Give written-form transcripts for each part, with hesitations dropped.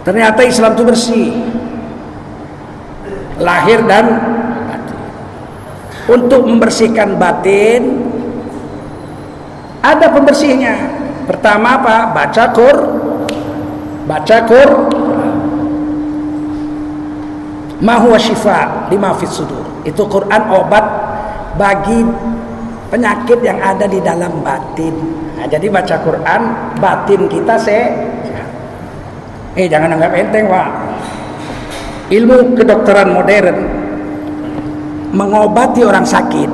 Ternyata Islam itu bersih, lahir dan batin. Untuk membersihkan batin ada pembersihnya. Pertama apa? Baca Quran. Ma huwa syifa lima fis sudur. Itu Quran obat bagi penyakit yang ada di dalam batin. Nah, jadi baca Quran, batin kita sehat. Jangan anggap enteng, Pak. Ilmu kedokteran modern mengobati orang sakit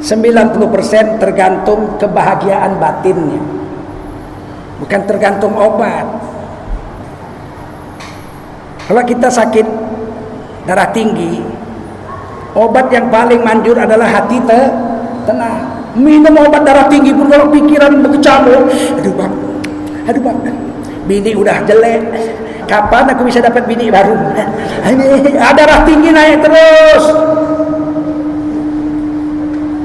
90% tergantung kebahagiaan batinnya, bukan tergantung obat. Kalau kita sakit darah tinggi, obat yang paling manjur adalah hati tenang. Minum obat darah tinggi pun kalau pikiran berkecamuk, aduh bang, bini udah jelek, kapan aku bisa dapat bini baru? Darah tinggi naik terus.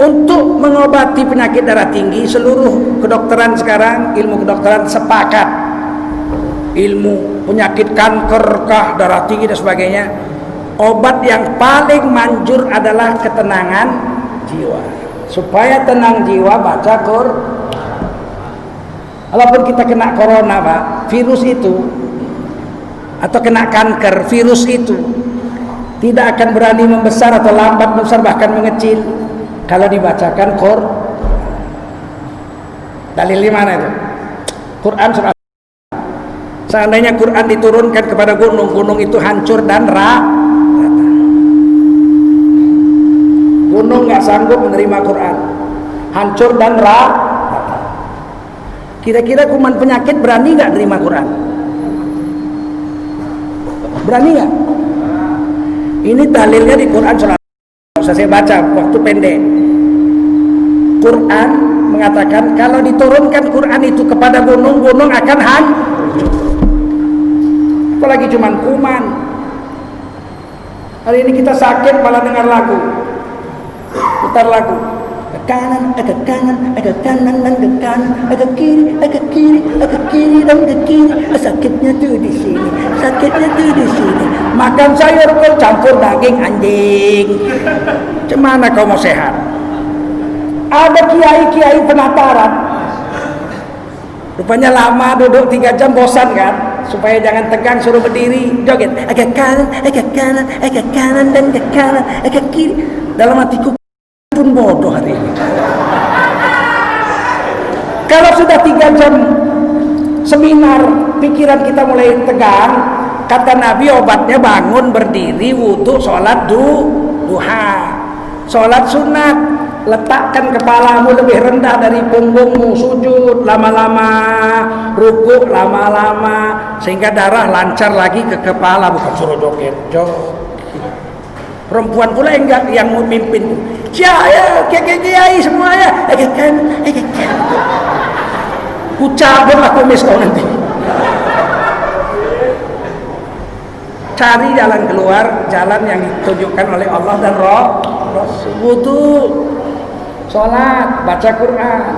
Untuk mengobati penyakit darah tinggi, seluruh kedokteran sekarang, ilmu kedokteran sepakat. Ilmu penyakit kanker kah, darah tinggi dan sebagainya, obat yang paling manjur adalah ketenangan jiwa. Supaya tenang jiwa, baca Quran. Walaupun kita kena corona, Pak, virus itu, atau kena kanker, virus itu tidak akan berani membesar atau lambat membesar, bahkan mengecil kalau dibacakan Quran. Dalil di mana itu? Quran surah. Seandainya Quran diturunkan kepada gunung, gunung itu hancur dan rata. Gunung nggak sanggup menerima Quran, hancur dan rata. Kira-kira kuman penyakit berani nggak terima Quran? Berani nggak? Ini dalilnya di Quran surah. Usah saya baca, waktu pendek. Quran mengatakan kalau diturunkan Quran itu kepada gunung, gunung akan hancur. Apalagi cuman kuman. Hari ini kita sakit malah dengar lagu, putar lagu. Ke kanan, agak kanan, agak kanan dan ke kanan, agak kiri, agak kiri, agak kiri dan ke kiri. Sakitnya tuh di sini, sakitnya tuh di sini. Makan sayur kau campur daging anjing. Cemana kau mau sehat? Ada kiai-kiai penataran. Rupanya lama duduk 3 jam bosan kan? Supaya jangan tegang suruh berdiri, joget. Agak kanan, agak kanan, agak kanan dan ke kanan, agak kiri. Dalam hatiku pun bodoh hari ini. Kalau sudah 3 jam seminar, pikiran kita mulai tegang. Kata Nabi obatnya bangun, berdiri, wudhu, sholat duha. Sholat sunat, letakkan kepalamu lebih rendah dari punggungmu, sujud lama-lama, rukuk lama-lama, sehingga darah lancar lagi ke kepala, bukan suruh joget. Perempuan pula yang memimpin. Ya, kiai semua ya. Ku cabut aku kumis kau nanti. Cari jalan keluar, jalan yang ditunjukkan oleh Allah dan Rasul. Wudu, sholat, baca Quran,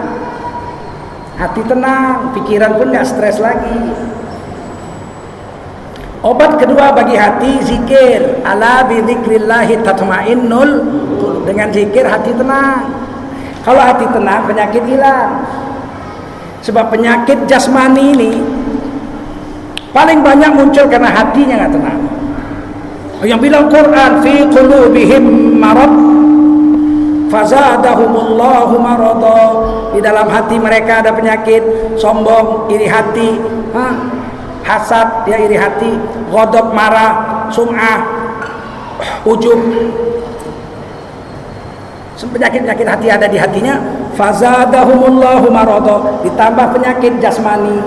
hati tenang, pikiran pun gak stres lagi. Obat kedua bagi hati, zikir. Ala bi dzikrillahi tatmainnul qulub. Dengan zikir hati tenang. Kalau hati tenang, penyakit hilang. Sebab penyakit jasmani ini paling banyak muncul karena hatinya gak tenang. Yang bilang Quran, fi qulubihim marad fazadahumullahu marada. Di dalam hati mereka ada penyakit, sombong, iri hati, hasad, dia iri hati, ghadab, marah, sum'ah, ujub. Penyakit-penyakit hati ada di hatinya. Fazadahumullahu marada. Ditambah penyakit jasmani.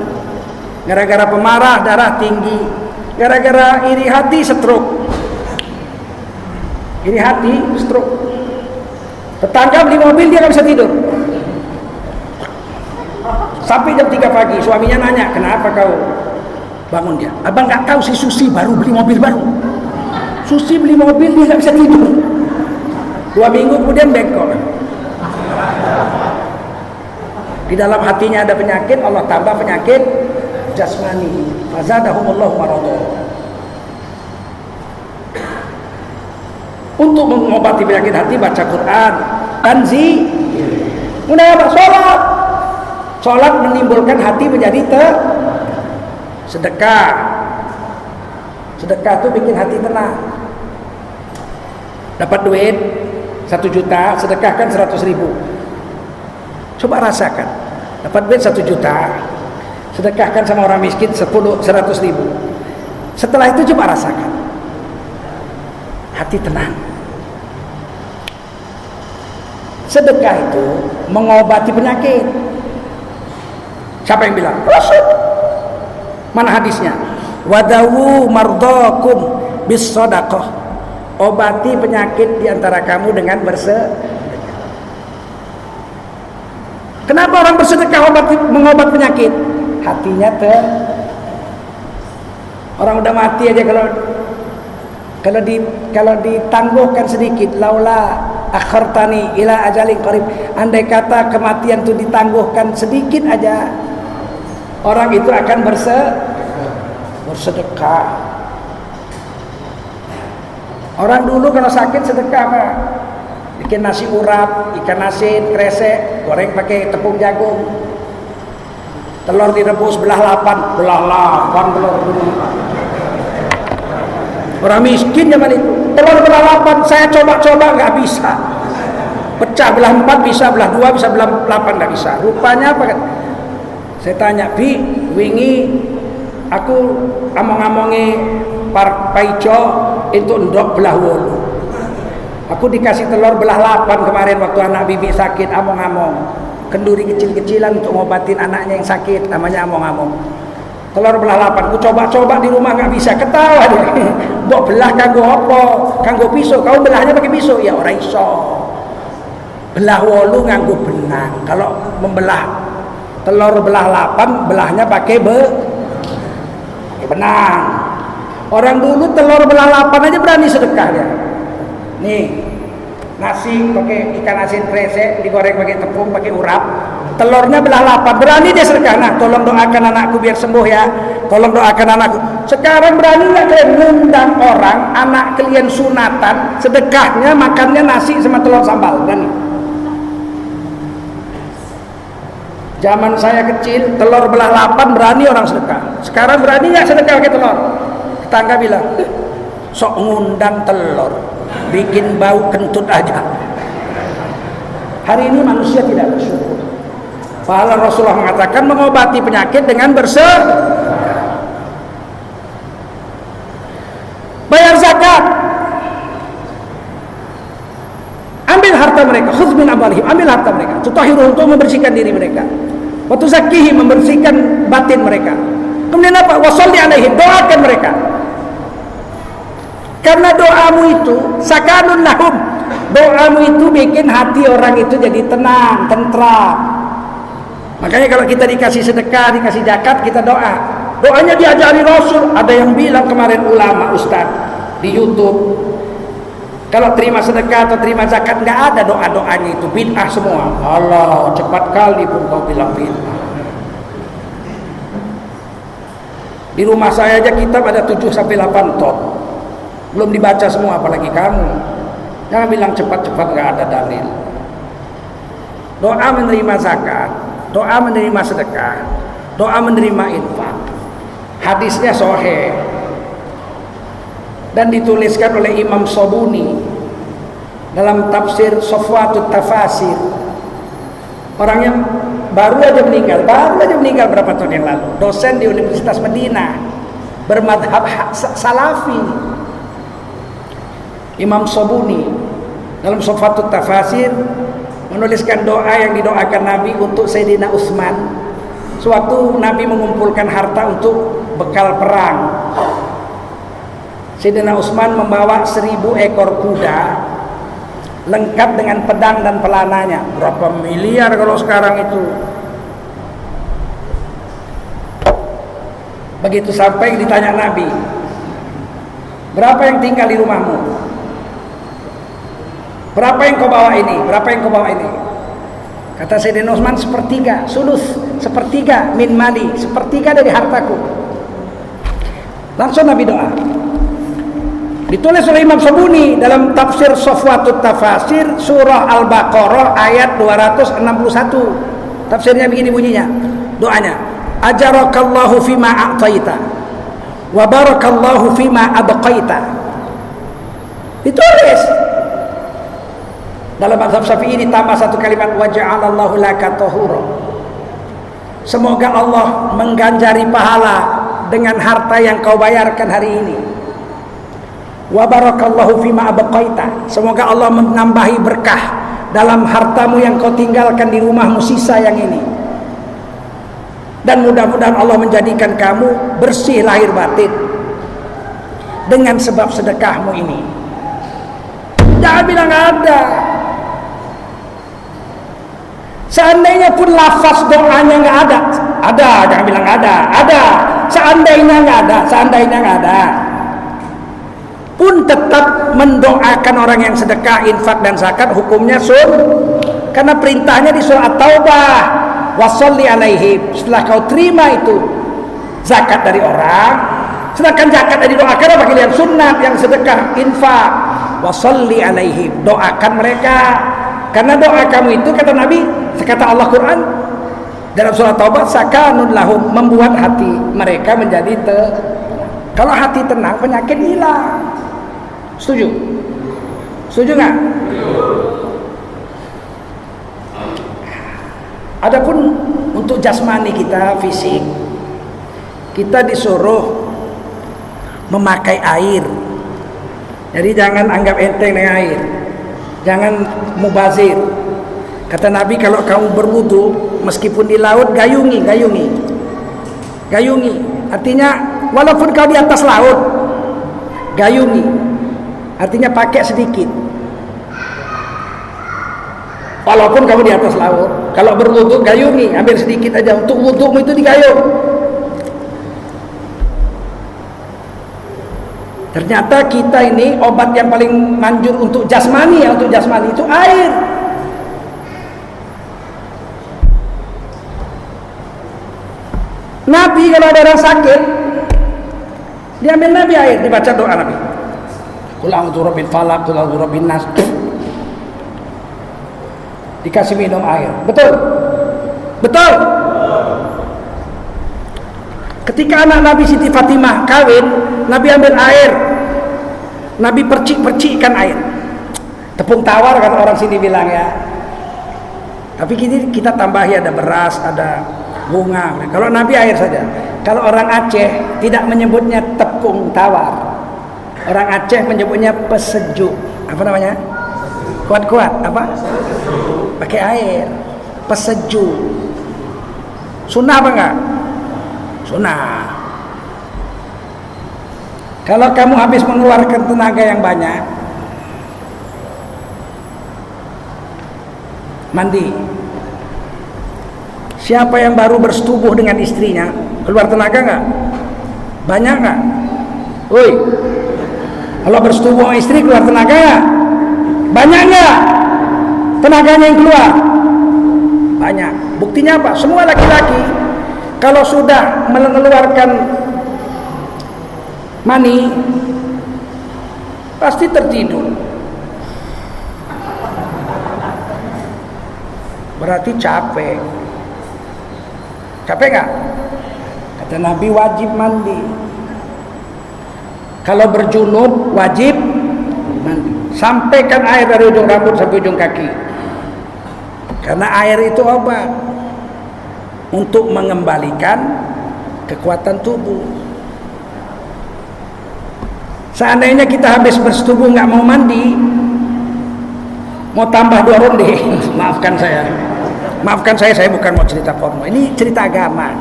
Gara-gara pemarah darah tinggi, gara-gara iri hati stroke. Iri hati stroke. Tetangga beli mobil dia nggak bisa tidur. Sampai jam 3 pagi suaminya nanya, kenapa kau bangun dia? Abang nggak tahu si Susi baru beli mobil baru. Susi beli mobil dia nggak bisa tidur. 2 minggu kemudian bengkok. Di dalam hatinya ada penyakit, Allah tambah penyakit jasmani fazadahumullahu marada. Untuk mengobati penyakit hati baca Quran dan kemudian apa? Sholat. Sholat menimbulkan hati menjadi sedekah. Sedekah itu bikin hati tenang. Dapat duit 1 juta, sedekahkan 100.000. Coba rasakan. Dapat duit 1 juta, sedekahkan sama orang miskin 100.000. Setelah itu coba rasakan. Hati tenang. Sedekah itu mengobati penyakit. Siapa yang bilang? Rasul. Mana hadisnya? Wadawu mardakum bis sadaqah. Obati penyakit diantara kamu dengan bersedekah. Kenapa orang bersedekah mengobat penyakit? Hatinya orang udah mati aja kalau ditangguhkan sedikit, laula akhartani ila ajalin qarib. Andai kata kematian itu ditangguhkan sedikit aja, orang itu akan bersedekah. Orang dulu kalau sakit sedekah apa? Bikin nasi urap, ikan asin, kresek, goreng pakai tepung jagung, telur direbus belah 8 telur dulu. Orang miskin zaman itu telur belah 8, saya coba-coba nggak bisa, pecah belah 4 bisa, belah 2 bisa, belah 8 nggak bisa. Rupanya apa kan? Saya tanya, Bi, wingi aku among-amongi paico itu ndok belah 8. Aku dikasih telur belah 8 kemarin waktu anak bibi sakit, among-among. Kenduri kecil-kecilan untuk ngobatin anaknya yang sakit, namanya among-among. Telur belah 8, aku coba-coba di rumah nggak bisa, ketawa dia. Mbok belah kanggo apa? Kanggo pisau. Kau belahnya pakai pisau? Ya ora iso. Belah 8 nganggo benang. Kalau membelah telur belah 8, belahnya pakai benang. Orang dulu telur belah 8 aja berani sedekah dia. Nih, nasi pakai ikan asin kresek, digoreng pakai tepung, pakai urap, telurnya belah 8, berani dia sedekah. Nah, tolong doakan anakku biar sembuh ya. Tolong doakan anakku. Sekarang berani nggak kalian ngundang orang, anak kalian sunatan, sedekahnya makannya nasi sama telur sambal? Berani? Zaman saya kecil, telur belah 8 berani orang sedekah. Sekarang berani nggak sedekah pakai telur? Tetangga bilang, sok ngundang telur, bikin bau kentut aja. Hari ini manusia tidak bersyukur. Padahal Rasulullah mengatakan mengobati penyakit dengan bersedekah. Bayar zakat. Ambil harta mereka, khudz min amwalihim, ambil harta mereka. Tutahhiruhum, untuk membersihkan diri mereka. Wa tuzakkihim, membersihkan batin mereka. Kemudian apa? Wa sholli alaihim, doakan mereka. Karena doamu itu sakanun lahum. Doamu itu bikin hati orang itu jadi tenang, tentram. Makanya kalau kita dikasih sedekah, dikasih zakat, kita doa. Doanya diajari Rasul. Ada yang bilang kemarin ulama ustaz di YouTube, kalau terima sedekah atau terima zakat nggak ada doa-doanya, itu bid'ah semua. Allah, cepat kali pun kau bilang bid'ah. Di rumah saya aja kitab ada 7-8 ton. Belum dibaca semua, apalagi kamu. Jangan bilang cepat-cepat nggak ada dalil. Doa menerima zakat, doa menerima sedekah, doa menerima infak. Hadisnya sahih dan dituliskan oleh Imam Sobuni dalam tafsir Sofwatut Tafasir. Orang yang baru aja meninggal berapa tahun yang lalu, dosen di Universitas Madinah, bermadhab Salafi. Imam Sobuni dalam Sofwatut Tafasir menuliskan doa yang didoakan Nabi untuk Sayyidina Utsman sewaktu Nabi mengumpulkan harta untuk bekal perang. Sayyidina Utsman membawa 1000 ekor kuda lengkap dengan pedang dan pelananya. Berapa miliar kalau sekarang itu. Begitu sampai ditanya Nabi, berapa yang tinggal di rumahmu? Berapa yang kau bawa ini? Berapa yang kau bawa ini? Kata Sayyidina Utsman, 1/3, sulus. sepertiga min mali, sepertiga dari hartaku. Langsung Nabi doa. Ditulis oleh Imam Sabuni dalam tafsir Safwatut Tafasir surah Al-Baqarah ayat 261. Tafsirnya begini bunyinya, doanya, ajarakallahu fima a'taita wa barakallahu fima abqaita. Ditulis dalam mazhab Syafi'i ditambah satu kalimat, wa ja'alallahu laka tahura. Semoga Allah mengganjari pahala dengan harta yang kau bayarkan hari ini. Wa barakallahu fima abqaita. Semoga Allah menambahi berkah dalam hartamu yang kau tinggalkan di rumahmu sisa yang ini. Dan mudah-mudahan Allah menjadikan kamu bersih lahir batin dengan sebab sedekahmu ini. Jangan bilang nggak ada. Seandainya pun lafaz doanya nggak ada, jangan bilang nggak ada. Seandainya nggak ada, pun tetap mendoakan orang yang sedekah, infak dan zakat, hukumnya karena perintahnya di surah At-Taubah, washolli alaihim. Setelah kau terima itu zakat dari orang, sedangkan zakat dari doakan apa kalian? Sunnah yang sedekah, infak, washolli alaihim, doakan mereka. Karena doa kamu itu, kata Nabi, kata Allah Quran dalam surah Taubah, sakanun lahum, membuat hati mereka menjadi kalau hati tenang, penyakit hilang. Setuju? Setuju nggak? Adapun untuk jasmani kita, fisik, kita disuruh memakai air. Jadi jangan anggap enteng dengan air. Jangan mubazir. Kata Nabi, kalau kamu berwudu meskipun di laut, gayungi. Artinya walaupun kau di atas laut, gayungi. Artinya pakai sedikit. Walaupun kamu di atas laut, kalau berwudu gayungi, ambil sedikit aja. Untuk wudumu itu digayung. Ternyata kita ini obat yang paling manjur untuk jasmani, itu air. Nabi kalau ada orang sakit, diambil Nabi air, dibaca doa Nabi. Qul a'udzu birabbil falaq, qul a'udzu birabbin nas. Dikasih minum air. Betul? Ketika anak Nabi Siti Fatimah kawin, Nabi ambil air, Nabi percik-percikkan air. Tepung tawar kata orang sini bilang ya. Tapi kita tambahi ada beras, ada bunga. Kalau Nabi air saja. Kalau orang Aceh tidak menyebutnya tepung tawar. Orang Aceh menyebutnya pesejuk. Apa namanya? Kuat-kuat apa? Pakai air. Pesejuk. Sunnah apa enggak? Sunnah. Kalau kamu habis mengeluarkan tenaga yang banyak, mandi. Siapa yang baru bersetubuh dengan istrinya, keluar tenaga nggak? Banyak nggak? Woi, kalau bersetubuh sama istri keluar tenaga nggak? Banyak nggak? Tenaganya yang keluar? Banyak. Buktinya apa? Semua laki-laki kalau sudah mengeluarkan mani pasti tertidur. Berarti capek. Capek gak? Kata Nabi wajib mandi. Kalau berjunub wajib mandi. Sampaikan air dari ujung rambut sampai ujung kaki. Karena air itu obat untuk mengembalikan kekuatan tubuh. Seandainya kita habis bersetubuh nggak mau mandi, mau tambah 2 ronde, maafkan saya bukan mau cerita porno, ini cerita agama.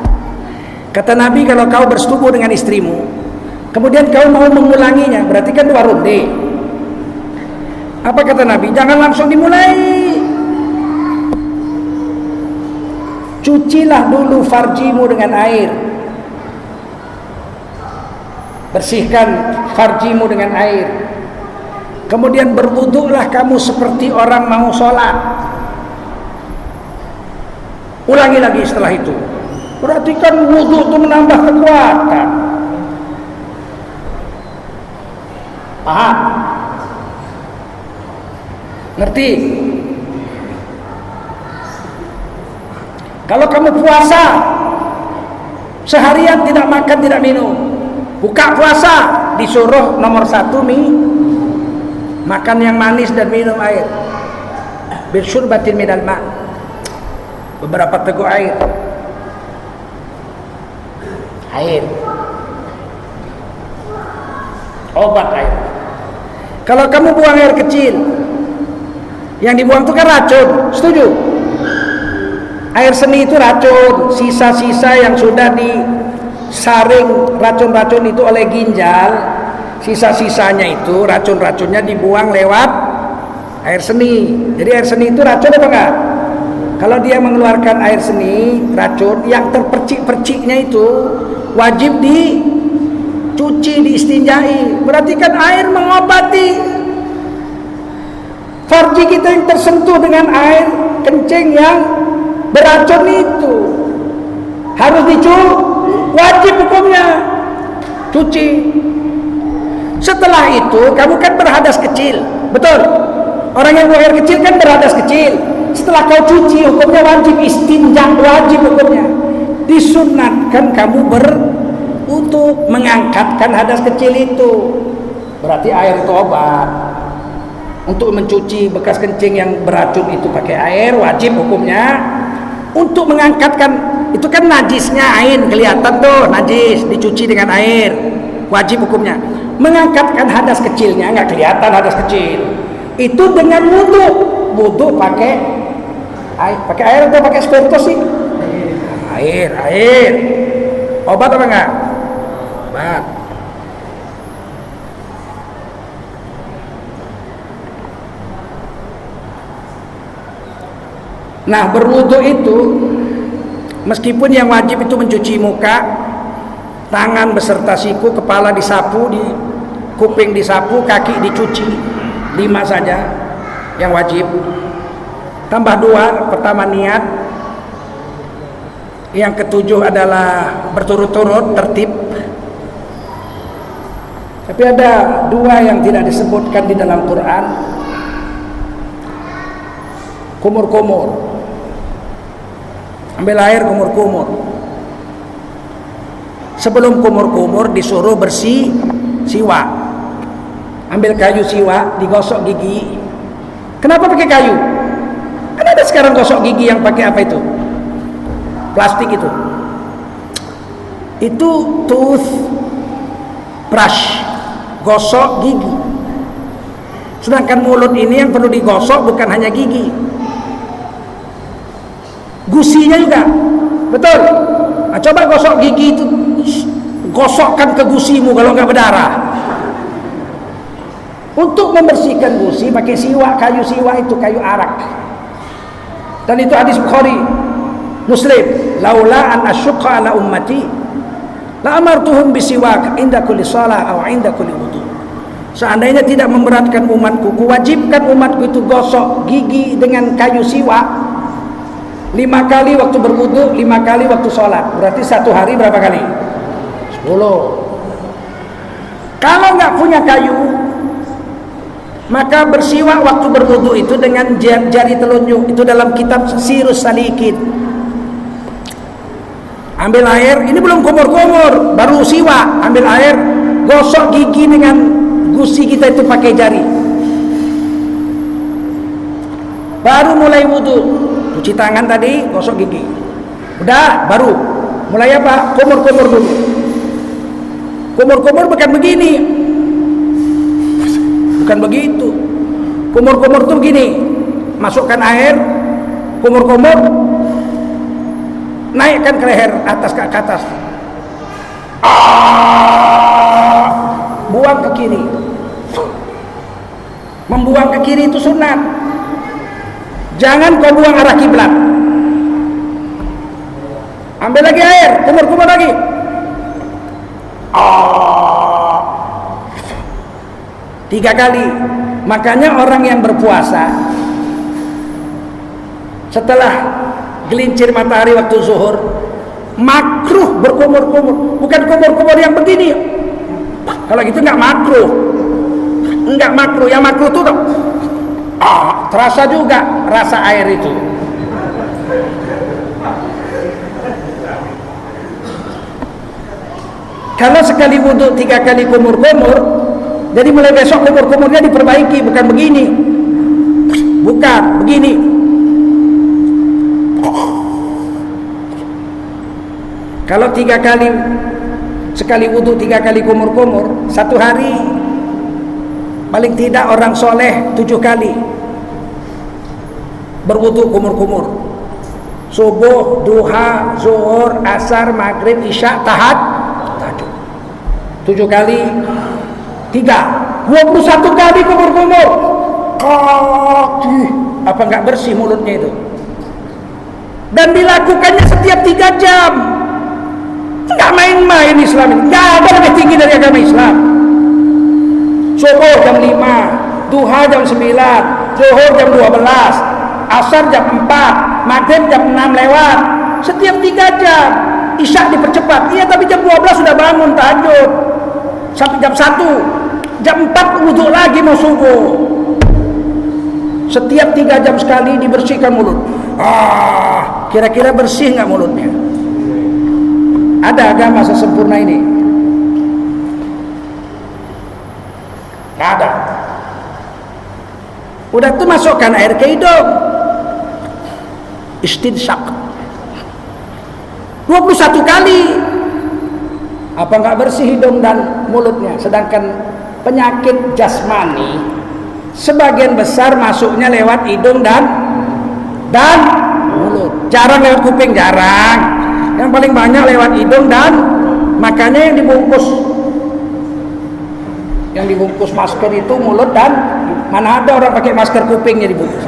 Kata Nabi, kalau kau bersetubuh dengan istrimu, kemudian kau mau mengulanginya, berarti kan 2 ronde. Apa kata Nabi? Jangan langsung dimulai. Cucilah dulu farjimu dengan air. Bersihkan farjimu dengan air. Kemudian berwuduklah kamu seperti orang mau sholat. Ulangi lagi setelah itu. Berarti kan wudu itu menambah kekuatan. Paham? Ngerti? Kalau kamu puasa seharian tidak makan tidak minum, buka puasa disuruh nomor 1 mie, makan yang manis dan minum air. Bisyurbatin minal ma', beberapa teguk air. Obat air. Kalau kamu buang air kecil, yang dibuang itu kan racun, setuju? Air seni itu racun, sisa-sisa yang sudah disaring racun-racun itu oleh ginjal, sisa-sisanya itu racun-racunnya dibuang lewat air seni. Jadi air seni itu racun apa enggak? Kalau dia mengeluarkan air seni racun, yang terpercik-perciknya itu wajib dicuci, diistinjai. Berarti kan air mengobati. Farji kita yang tersentuh dengan air kencing yang beracun itu harus dicuci, wajib hukumnya cuci. Setelah itu kamu kan berhadas kecil, betul? Orang yang buang air kecil kan berhadas kecil. Setelah kau cuci, hukumnya wajib istinja, wajib hukumnya. Disunatkan kamu berwudu, mengangkatkan hadas kecil itu. Berarti air itu obat. Untuk mencuci bekas kencing yang beracun itu pakai air, wajib hukumnya. Untuk mengangkatkan, itu kan najisnya ain, kelihatan tuh najis, dicuci dengan air, wajib hukumnya. Mengangkatkan hadas kecilnya, nggak kelihatan hadas kecil, itu dengan wudu pakai air atau pakai spiritus sih? Air. Obat apa enggak? Obat. Nah, berwudu itu meskipun yang wajib itu mencuci muka, tangan beserta siku, kepala disapu, di kuping disapu, kaki dicuci, 5 saja yang wajib. Tambah 2, pertama niat, yang ke-7 adalah berturut-turut tertib. Tapi ada 2 yang tidak disebutkan di dalam Quran. Kumur-kumur, ambil air kumur-kumur. Sebelum kumur-kumur disuruh bersih siwak. Ambil kayu siwak, digosok gigi. Kenapa pakai kayu? Kan ada sekarang gosok gigi yang pakai apa itu? Plastik itu. Itu tooth brush, gosok gigi. Sedangkan mulut ini yang perlu digosok bukan hanya gigi, gusinya juga, betul? Nah, coba gosok gigi itu, gosokkan ke gusimu kalau nggak berdarah. Untuk membersihkan gusi pakai siwak, kayu siwak itu kayu arak. Dan itu hadis Bukhari, Muslim. Laula an asyqa ala ummati la amartuhum bisiwak inda kulli shalah aw inda kulli wudu. Seandainya tidak memberatkan umatku, kuwajibkan umatku itu gosok gigi dengan kayu siwak 5 kali waktu berwudu, 5 kali waktu sholat. Berarti 1 hari berapa kali? 10. Kalau nggak punya kayu, maka bersiwak waktu berwudu itu dengan jari telunjuk. Itu dalam kitab Sirus Salikin. Ambil air, ini belum kumur-kumur, baru siwak. Ambil air, gosok gigi dengan gusi kita itu pakai jari. Baru mulai wudu. Cuci tangan tadi, gosok gigi. Udah, baru mulai apa? Kumur-kumur dulu. Kumur-kumur bukan begini, bukan begitu. Kumur-kumur tuh begini. Masukkan air, kumur-kumur, naikkan ke leher atas ke atas. Buang ke kiri. Membuang ke kiri itu sunat. Jangan kau buang arah kiblat. Ambil lagi air, kumur-kumur lagi. 3 kali. Makanya orang yang berpuasa setelah gelincir matahari waktu zuhur Makruh berkumur-kumur, bukan kumur-kumur yang begini. Kalau gitu nggak makruh, nggak makruh. Yang makruh tuh terasa juga rasa air itu. Kalau sekali wudhu 3 kali kumur-kumur, jadi mulai besok kumur-kumurnya diperbaiki, bukan begini, bukan begini. Kalau 3 kali, sekali wudhu 3 kali kumur-kumur, 1 hari paling tidak orang soleh 7 kali berwudhu kumur-kumur. Subuh, duha, zuhur, asar, maghrib, isya, tahajud 7 kali 3, 21 kali kumur-kumur. Apa nggak bersih mulutnya itu? Dan dilakukannya setiap 3 jam. Nggak main-main Islam ini. Nggak ada lebih tinggi dari agama Islam. Subuh jam 5, duha jam 9, zuhur jam 12, asar jam 4, maghrib jam 6 lewat. Setiap 3 jam. Isya dipercepat. Iya, tapi jam 12 sudah bangun tahajud. Sampai jam 1, jam 4 wudhu lagi mau subuh. Setiap 3 jam sekali dibersihkan mulut. Kira-kira bersih nggak mulutnya? Ada agama sesempurna ini? Nggak ada. Udah tuh masukkan air ke hidung, istinsyak 21 kali. Apa nggak bersih hidung dan mulutnya? Sedangkan penyakit jasmani sebagian besar masuknya lewat hidung dan mulut. Jarang lewat kuping, jarang. Yang paling banyak lewat hidung dan makanya yang dibungkus masker itu mulut dan mana ada orang pakai masker kupingnya dibungkus.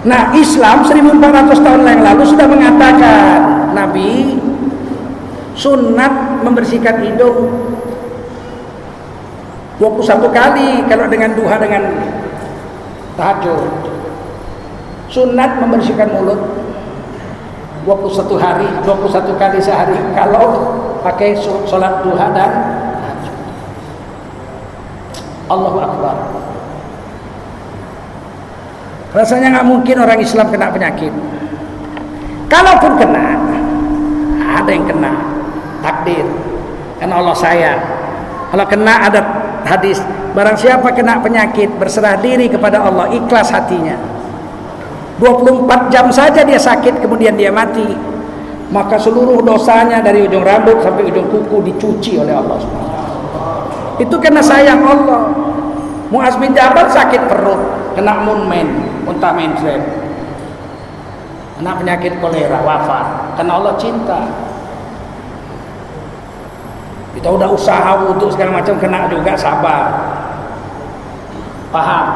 Nah, Islam 1400 tahun yang lalu sudah mengatakan, Nabi sunat membersihkan hidung 21 kali kalau dengan duha dengan tahajud. Sunat membersihkan mulut 21 hari, 21 kali sehari kalau pakai sholat duha dan tahajud. Allahu Akbar. Rasanya nggak mungkin orang Islam kena penyakit. Kalaupun kena, ada yang kena, takdir, karena Allah sayang. Kalau kena ada hadis, barang siapa kena penyakit berserah diri kepada Allah, ikhlas hatinya, 24 jam saja dia sakit kemudian dia mati, maka seluruh dosanya dari ujung rambut sampai ujung kuku dicuci oleh Allah SWT. Itu karena sayang Allah. Muaz bin Jabal sakit perut, kena muntah mainstream, kena penyakit kolera, wafat karena Allah cinta. Kita udah usaha untuk segala macam, kena juga, sabar, paham.